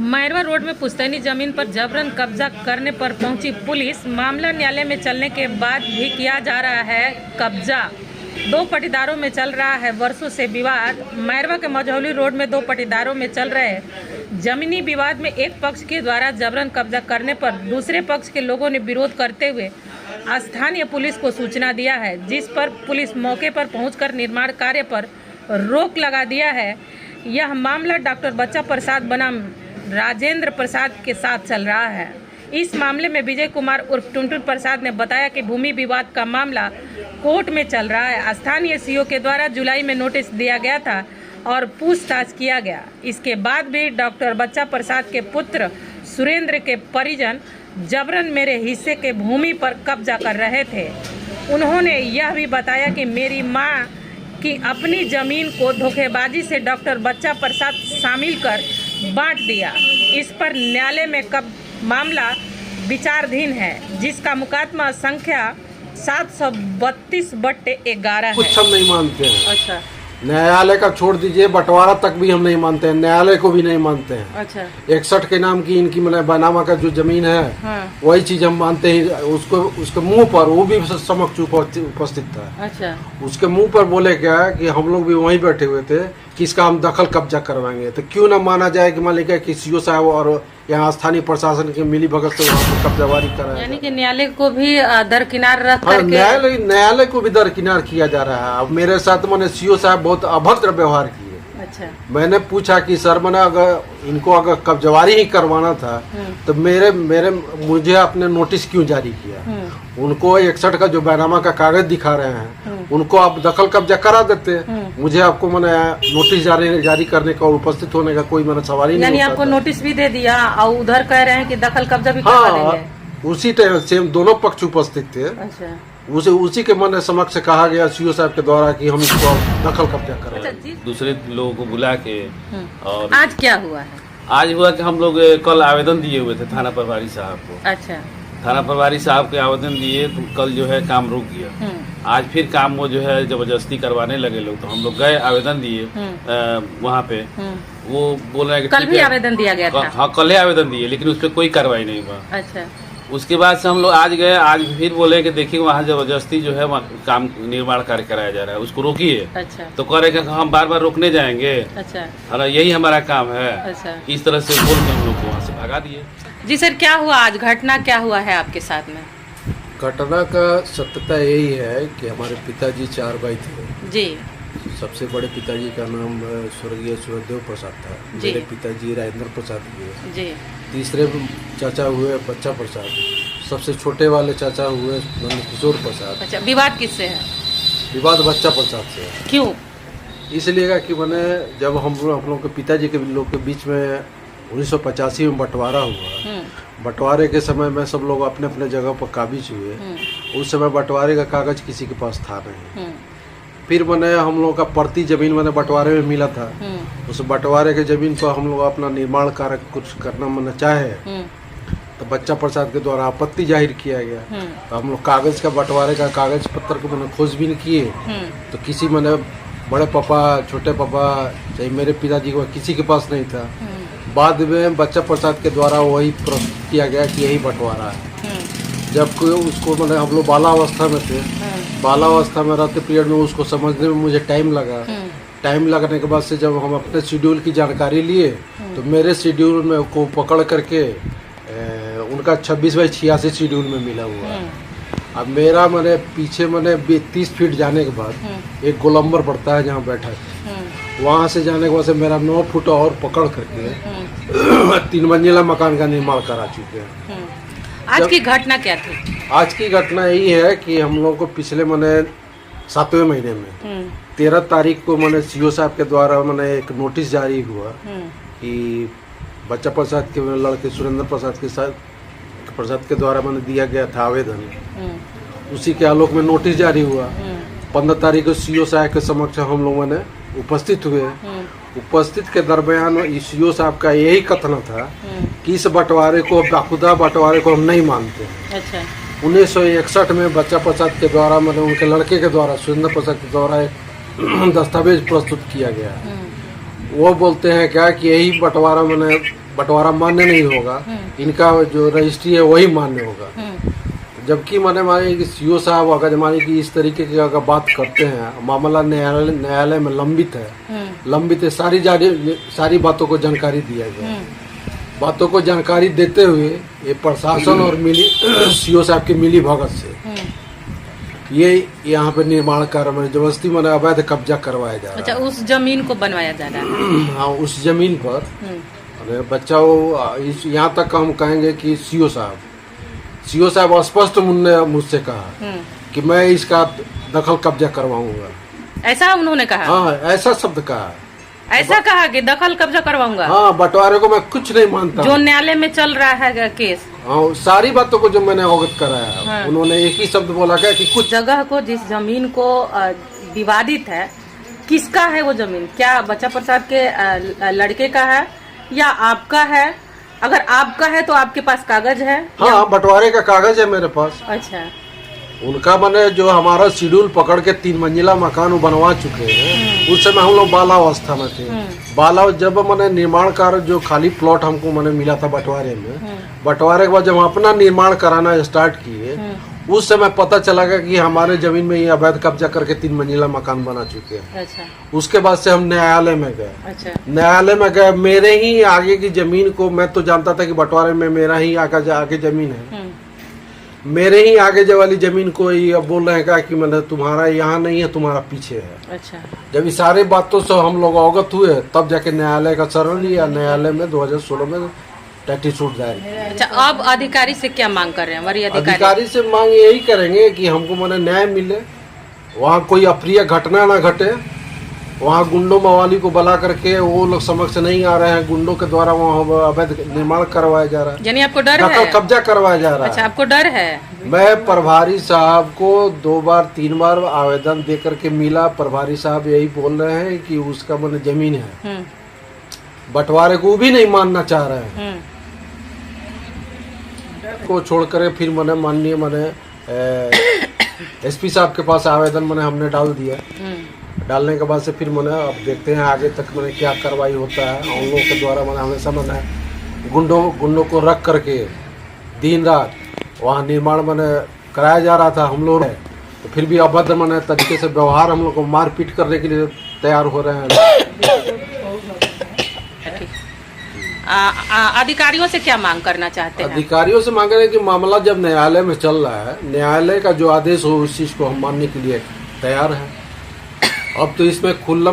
Mairwa road में पुश्तैनी जमीन पर जबरन कब्जा करने पर पहुंची पुलिस। मामला न्यायालय में चलने के बाद भी किया जा रहा है कब्जा। दो पटीदारों में चल रहा है वर्षों से विवाद। मैरवा के मझौली रोड में दो पटीदारों में चल रहे जमीनी विवाद में एक पक्ष के द्वारा जबरन कब्जा करने पर दूसरे पक्ष के लोगों ने विरोध करते हुए स्थानीय पुलिस को सूचना दिया है, जिस पर पुलिस मौके पर पहुंचकर निर्माण कार्य पर रोक लगा दिया है। यह मामला डॉक्टर बच्चा प्रसाद बनाम राजेंद्र प्रसाद के साथ चल रहा है। इस मामले में विजय कुमार उर्फ टुनटुन प्रसाद ने बताया कि भूमि विवाद का मामला कोर्ट में चल रहा है। स्थानीय सीओ के द्वारा जुलाई में नोटिस दिया गया था और पूछताछ किया गया। इसके बाद भी डॉक्टर बच्चा प्रसाद के पुत्र सुरेंद्र के परिजन जबरन मेरे हिस्से के भूमि पर कब्जा कर रहे थे। उन्होंने यह भी बताया कि मेरी मां की अपनी जमीन को धोखेबाजी से डॉक्टर बच्चा प्रसाद शामिल कर बांट दिया। इस पर न्यायालय में मामला विचाराधीन है, जिसका मुकदमा संख्या 732/11 है। कुछ हम नहीं मानते हैं। अच्छा, न्यायालय का छोड़ दीजिए, बंटवारा तक भी हम नहीं मानते हैं, न्यायालय को भी नहीं मानते हैं। अच्छा, 61 के नाम की इनकी मतलब बनामा का जो जमीन है, हाँ, वही चीज हम मानते हैं। उसको उसके मुंह पर वो भी समक्ष उपस्थित था। अच्छा, उसके मुंह पर बोले क्या कि हम लोग भी वहीं बैठे हुए थे कि इसका हम दखल कब्जा करवाएंगे। तो क्यों ना माना जाए कि मालिक है कि सीओ साहब और यहाँ स्थानीय प्रशासन की मिली भगत से वहाँ पर कब्जावारी कराया। यानी कि न्यायालय को भी दरकिनार रख हाँ, करके न्यायालय को भी दरकिनार किया जा रहा है। अब मेरे साथ मैंने सीओ साहब बहुत अभद्र व्यवहार किए। अच्छा, मैंने पूछा कि सर मैंने अगर कब्जावारी ही करवाना था तो मुझे आपने नोटिस क्यों जारी किया। उनको 61 का जो बैनामा का कागज दिखा रहे हैं, उनको आप दखल कब्जा करा देते। मुझे आपको मैंने नोटिस जारी करने का और उपस्थित होने का कोई मैंने सवाल ही नहीं। यानी आपको नोटिस भी दे दिया और उधर कह रहे हैं कि दखल कब्जा भी करवा देंगे। उसी टाइम सेम दोनों पक्ष उपस्थित थे। अच्छा, उसी के मन समक्ष कहा गया सीओ साहब के द्वारा कि हम इसको दखल कब्जा करें। अच्छा जी। दूसरे लोगों को बुला के और आज क्या हुआ है? आज हुआ कि हम लोग कल आवेदन दिए हुए थे थाना प्रभारी साहब को। अच्छा, थाना प्रभारी साहब के आवेदन दिए तो कल जो है काम रुक गया। आज फिर काम वो जो है जबरदस्ती करवाने लगे लोग, तो हम लोग गए आवेदन दिए वहाँ पे। वो बोल रहे हैं कि कल भी आवेदन दिया गया था। हाँ, कल ही आवेदन दिए, लेकिन उस पर कोई कार्रवाई नहीं हुआ। अच्छा, उसके बाद से हम लोग आज गए, आज फिर बोले कि देखिए वहाँ जबरदस्ती जो है काम निर्माण कार्य कराया जा रहा है, उसको रोकिए। अच्छा, तो कह रहे कि हम बार बार रोकने जाएंगे, अच्छा, और यही हमारा काम है। अच्छा, इस तरह से बोल के हम लोग को वहाँ से भगा दिए। जी सर, क्या हुआ आज? घटना क्या हुआ है आपके साथ में? घटना का सत्यता यही है कि हमारे पिताजी 4 भाई थे जी। सबसे बड़े पिताजी का नाम स्वर्गीय सूर्यदेव प्रसाद था। मेरे पिताजी राजेंद्र प्रसाद हुए जी। तीसरे चाचा हुए बच्चा प्रसाद। सबसे छोटे वाले चाचा हुए किशोर प्रसाद। अच्छा, विवाद किससे है? विवाद बच्चा प्रसाद से है। क्यों? इसलिए कि मैंने जब हम लोग के पिताजी के लोग के बीच में 1985 में बंटवारा हुआ, बंटवारे के समय में सब लोग अपने अपने जगह पर काबिज हुए। उस समय बंटवारे का कागज किसी के पास था नहीं। फिर मैंने हम लोग का प्रति जमीन मैंने बंटवारे में मिला था। उस बंटवारे के जमीन पर हम लोग अपना निर्माण कार्य कुछ करना मैंने चाहे तो बच्चा प्रसाद के द्वारा आपत्ति जाहिर किया गया। तो हम लोग कागज का बंटवारे का कागज पत्र को मैंने खोजबीन किए तो किसी मैंने बड़े पापा छोटे पापा चाहे मेरे पिताजी को किसी के पास नहीं था। बाद में बच्चा प्रसाद के द्वारा वही प्रस्तुत किया गया कि यही बंटवारा है। जबकि उसको मैंने हम लोग बालावस्था में थे, बालावस्था में रहते पीरियड में उसको समझने में मुझे टाइम लगा। टाइम लगने के बाद से जब हम अपने शेड्यूल की जानकारी लिए तो मेरे शेड्यूल में को पकड़ करके उनका 26/86 शेड्यूल में मिला हुआ है। अब मेरा मैंने पीछे मैंने 30 फीट जाने के बाद एक गोलंबर पड़ता है जहाँ बैठा है, वहाँ से जाने के बाद से मेरा 9 फुट और पकड़ करके 3 मंजिला मकान का निर्माण करा चुके हैं। आज की घटना क्या थी? आज की घटना यही है कि हम लोग को पिछले मैंने 7वें महीने में 13 तारीख को मैंने सीओ साहब के द्वारा मैंने एक नोटिस जारी हुआ कि बच्चा प्रसाद के लड़के सुरेंद्र प्रसाद के द्वारा मैंने दिया गया था आवेदन। उसी के आलोक में नोटिस जारी हुआ। 15 तारीख को सीओ साहब के समक्ष हम लोगों ने उपस्थित हुए। उपस्थित के दरमियान सीओ साहब का यही कथन था कि इस बंटवारे को बाखुदा बंटवारे को हम नहीं मानते। अच्छा। 1961 में बच्चा प्रसाद के द्वारा मतलब उनके लड़के के द्वारा सुरेंद्र प्रसाद के द्वारा एक दस्तावेज प्रस्तुत किया गया। वो बोलते हैं क्या कि यही बंटवारा मान्य नहीं होगा, इनका जो रजिस्ट्री है वही मान्य होगा। जबकि माने माने कि सीओ साहब अगर माने कि इस तरीके की अगर बात करते हैं, मामला न्यायालय में लंबित है, सारी बातों को जानकारी दिया गया। बातों को जानकारी देते हुए ये प्रशासन और सीओ साहब की मिली भगत से ये यहाँ पे निर्माण कार्य में जबरदस्ती मैंने अवैध कब्जा करवाया जा रहा है। अच्छा, उस जमीन को बनवाया जा रहा है। हाँ, उस जमीन पर अरे बच्चा यहाँ तक हम कहेंगे कि सीओ साहब स्पष्ट मुझसे कहा कि मैं इसका दखल कब्जा करवाऊंगा। ऐसा उन्होंने कहा? हाँ, ऐसा शब्द कहा। ऐसा कहा कि दखल कब्जा करवाऊंगा? हाँ, बंटवारे को मैं कुछ नहीं मानता। जो न्यायालय में चल रहा है केस, हाँ, सारी बातों को जो मैंने अवगत कराया, हाँ। उन्होंने एक ही शब्द बोला क्या कि कुछ जगह को, जिस जमीन को विवादित है, किसका है वो जमीन? क्या बच्चा प्रसाद के लड़के का है या आपका है? अगर आपका है तो आपके पास कागज है? हाँ, बंटवारे का कागज है मेरे पास। अच्छा, उनका मैंने जो हमारा शेड्यूल पकड़ के 3 मंजिला मकान बनवा चुके हैं, उस समय हम लोग बालावस्था में थे। जब मैंने निर्माण कार्य जो खाली प्लॉट हमको मैंने मिला था बंटवारे में, बंटवारे के बाद जब हम अपना निर्माण कराना स्टार्ट किए, उस समय पता चला गया कि हमारे जमीन में ये अवैध कब्जा करके 3 मंजिला मकान बना चुके हैं। अच्छा। उसके बाद से हम न्यायालय में गए। अच्छा। न्यायालय में गए, मेरे ही आगे की जमीन को, मैं तो जानता था कि बंटवारे में मेरा ही आगे जमीन है, मेरे ही आगे जो वाली जमीन को ये अब बोल रहे हैं क्या कि मतलब तुम्हारा यहाँ नहीं है, तुम्हारा पीछे है। अच्छा। जब इस सारे बातों से हम लोग अवगत हुए तब जाके न्यायालय का शरण लिया। न्यायालय में 2016 में टाइटल सूट जारी। अच्छा, अब अधिकारी से क्या मांग कर रहे हैं? वरीय अधिकारी से मांग यही करेंगे कि हमको मैंने न्याय मिले, वहाँ कोई अप्रिय घटना ना घटे, वहाँ गुंडों मवाली को बुला करके वो लोग समक्ष नहीं आ रहे हैं, गुंडों के द्वारा वहाँ अवैध निर्माण करवाया जा रहा है, यानी आपको डर है? कब्जा करवाया जा रहा है। अच्छा, आपको डर है? मैं प्रभारी साहब को 2-3 बार आवेदन दे करके मिला। प्रभारी साहब यही बोल रहे हैं कि उसका मैंने जमीन है, बंटवारे को भी नहीं मानना चाह रहे हैं। को छोड़कर फिर मैंने माननीय एसपी साहब के पास आवेदन हमने डाल दिया। डालने के बाद से फिर अब देखते हैं आगे तक क्या कार्रवाई होता है। उन लोगों के द्वारा हमेशा गुंडों को रख करके दिन रात वहाँ निर्माण कराया जा रहा था। हम लोग तो फिर भी अभद्र तरीके से व्यवहार, हम लोग को मारपीट करने के लिए तैयार हो रहे हैं। अधिकारियों से क्या मांग करना चाहते हैं? अधिकारियों से मांग रहे हैं कि मामला जब न्यायालय में चल रहा है, न्यायालय का जो आदेश हो उस चीज को हम मानने के लिए तैयार हैं। अब तो इसमें खुल्ला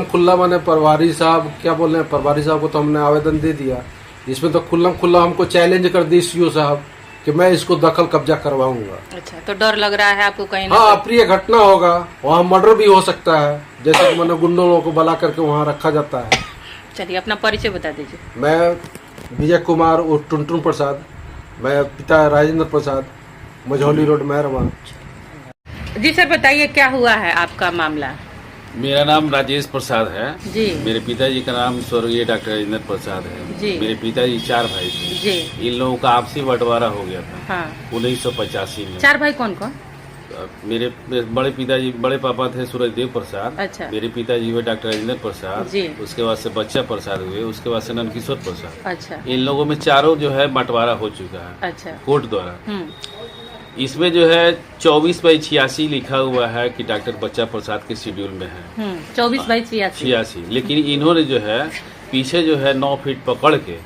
प्रभारी साहब क्या बोल रहे हैं, प्रभारी साहब को तो हमने आवेदन दे दिया, इसमें तो खुल्ला हमको चैलेंज कर दी सीओ साहब कि मैं इसको दखल कब्जा करवाऊंगा। अच्छा, तो डर लग रहा है आपको कहीं? हाँ, अप्रिय घटना होगा, वहाँ मर्डर भी हो सकता है, जैसे कि गुंडों लोगों को बुला करके वहाँ रखा जाता है। चलिए, अपना परिचय बता दीजिए। मैं विजय कुमार उर्फ टुनटुन प्रसाद, मैं पिता राजेंद्र प्रसाद, मझौली रोड, मेहरबान। जी सर, बताइए क्या हुआ है आपका मामला? मेरा नाम राजेश प्रसाद है जी। मेरे पिताजी का नाम स्वर्गीय डॉक्टर राजेंद्र प्रसाद है जी। मेरे पिताजी 4 भाई थे जी। इन लोगों का आपसी बंटवारा हो गया था। हाँ। 1985 में। 4 भाई कौन कौन? मेरे बड़े पिताजी, बड़े पापा थे सूरजदेव प्रसाद। अच्छा। मेरे पिताजी हुए डॉक्टर राजेंद्र प्रसाद जी। उसके बाद से बच्चा प्रसाद हुए, उसके बाद से नंदकिशोर प्रसाद। अच्छा। इन लोगों में चारों जो है बंटवारा हो चुका है। अच्छा। कोर्ट द्वारा। इसमें जो है 24/86 लिखा हुआ है कि डॉक्टर बच्चा प्रसाद के शेड्यूल में है। 24/86। लेकिन इन्होंने जो है पीछे जो है 9 फीट पकड़ के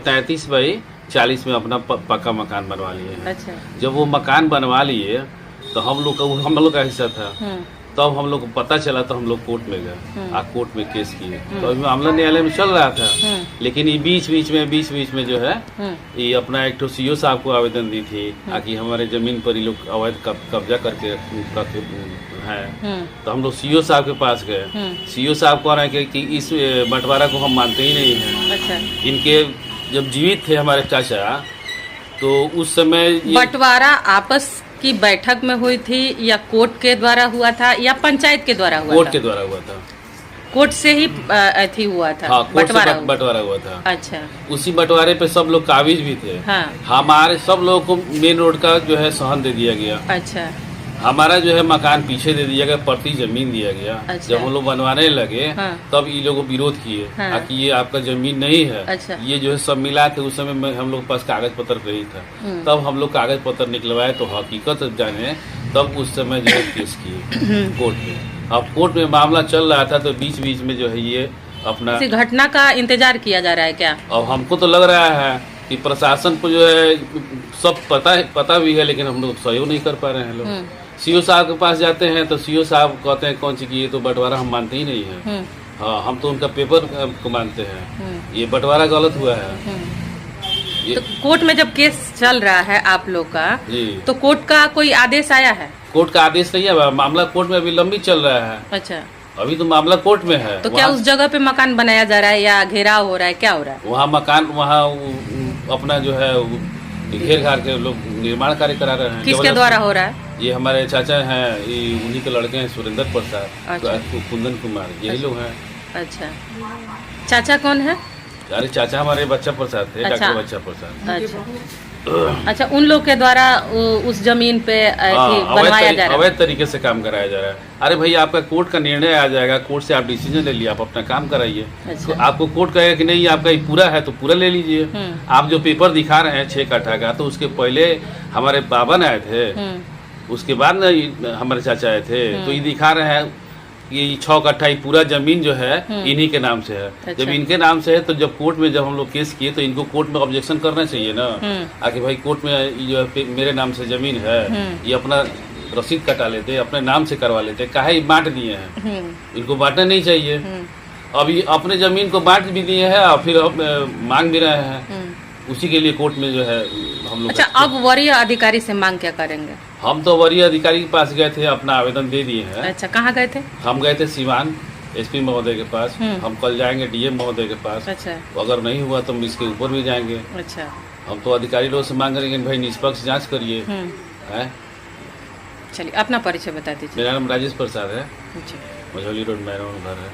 33/40 में अपना पक्का मकान बनवा लिए हैं। अच्छा। जब वो मकान बनवा लिए तो हम लोग का हिस्सा था, तब हम लोग को पता चला तो हम लोग कोर्ट में गए, कोर्ट में केस किए। तो अभी मामला न्यायालय में चल रहा था, लेकिन ये बीच बीच में जो है ये अपना एक सीओ साहब को आवेदन दी थी कि हमारे जमीन पर ये लोग अवैध कब्जा करके है। तो हम लोग सीओ साहब के पास गए। सीओ साहब कह रहे हैं कि इस बंटवारा को हम मानते ही नहीं है। अच्छा। इनके जब जीवित थे हमारे चाचा, तो उस समय बंटवारा आपस की बैठक में हुई थी या कोर्ट के द्वारा हुआ था या पंचायत के द्वारा हुआ? कोर्ट के द्वारा हुआ था। कोर्ट से ही थी हुआ था? हाँ, बंटवारा हुआ था। अच्छा। उसी बंटवारे पे सब लोग काबिज भी थे। हाँ। हमारे सब लोगों को मेन रोड का जो है सहन दे दिया गया। अच्छा। हमारा जो है मकान पीछे दे दिया गया, प्रति जमीन दिया गया। अच्छा। जब हम लोग बनवाने लगे हाँ। तब ये लोग विरोध किए हाँ। कि ये आपका जमीन नहीं है। अच्छा। ये जो है सब मिला के उस समय में हम लोग के पास कागज पत्र नहीं था। तब हम लोग कागज पत्र निकलवाए तो हकीकत जाने, तब उस समय जो है केस किए कोर्ट में। अब कोर्ट में मामला चल रहा था तो बीच बीच में जो है ये अपना किसी घटना का इंतजार किया जा रहा है क्या? अब हमको तो लग रहा है कि प्रशासन को जो है सब पता भी है, लेकिन हम लोग सहयोग नहीं कर पा रहे हैं। लोग सीओ साहब के पास जाते हैं तो सीओ साहब कहते हैं कौन सी की, ये तो बंटवारा हम मानते ही नहीं है। हाँ, हम तो उनका पेपर को मानते हैं, ये बंटवारा गलत हुआ है। तो कोर्ट में जब केस चल रहा है आप लोग का, जी, तो कोर्ट का कोई आदेश आया है? कोर्ट का आदेश नहीं है, मामला कोर्ट में अभी लंबी चल रहा है। अच्छा, अभी तो मामला कोर्ट में है। तो क्या उस जगह पे मकान बनाया जा रहा है या घेराव हो रहा है, क्या हो रहा है? वहाँ मकान, वहाँ अपना जो है घेर घार के लोग निर्माण कार्य करा रहे हैं। किसके द्वारा हो रहा है? ये हमारे चाचा हैं, ये उन्हीं के लड़के हैं, सुरेंद्र प्रसाद, अच्छा। कुंदन कुमार, यही लोग हैं। अच्छा, चाचा कौन है? अरे चाचा हमारे बच्चा प्रसाद थे, अच्छा। डॉक्टर बच्चा प्रसाद। अच्छा, उन लोग के द्वारा उस जमीन पे बनवाया जा रहा है, अवैध तरीके से काम कराया जा रहा है। अरे भाई, आपका कोर्ट का निर्णय आ जाएगा, कोर्ट से आप डिसीजन ले लिया, आप अपना काम कराइए। अच्छा। तो आपको कोर्ट कहेगा कि नहीं आपका ये पूरा है तो पूरा ले लीजिए। आप जो पेपर दिखा रहे हैं 6 कट्ठा का, तो उसके पहले हमारे बाबा ने आए थे, उसके बाद न हमारे चाचा आए थे, तो ये दिखा रहे हैं ये 6 कट्ठा पूरा जमीन जो है इन्हीं के नाम से है। अच्छा। जब इनके नाम से है तो जब कोर्ट में जब हम लोग केस किए तो इनको कोर्ट में ऑब्जेक्शन करना चाहिए ना, आके भाई कोर्ट में ये जो है मेरे नाम से जमीन है, ये अपना रसीद कटा लेते, अपने नाम से करवा लेते, काहे बांट दिए हैं, इनको बांटना नहीं चाहिए। अभी अपने जमीन को बांट भी दिए हैं और फिर मांग भी रहे हैं, उसी के लिए कोर्ट में जो है हम लोग। अच्छा, अब वरीय अधिकारी से मांग क्या करेंगे? हम तो वरीय अधिकारी के पास गए थे, अपना आवेदन दे दिए हैं। अच्छा, कहाँ गए थे? हम गए थे सिवान एसपी महोदय के पास, हम कल जाएंगे डीएम महोदय के पास। अच्छा। अगर नहीं हुआ तो हम इसके ऊपर भी जाएंगे। अच्छा, हम तो अधिकारी लोग से मांग रहे हैं भाई निष्पक्ष जांच करिए। हैं? चलिए अपना परिचय बता दीजिए। मेरा नाम राजेश प्रसाद है, अच्छा। मझौली रोड मैरोन घर है।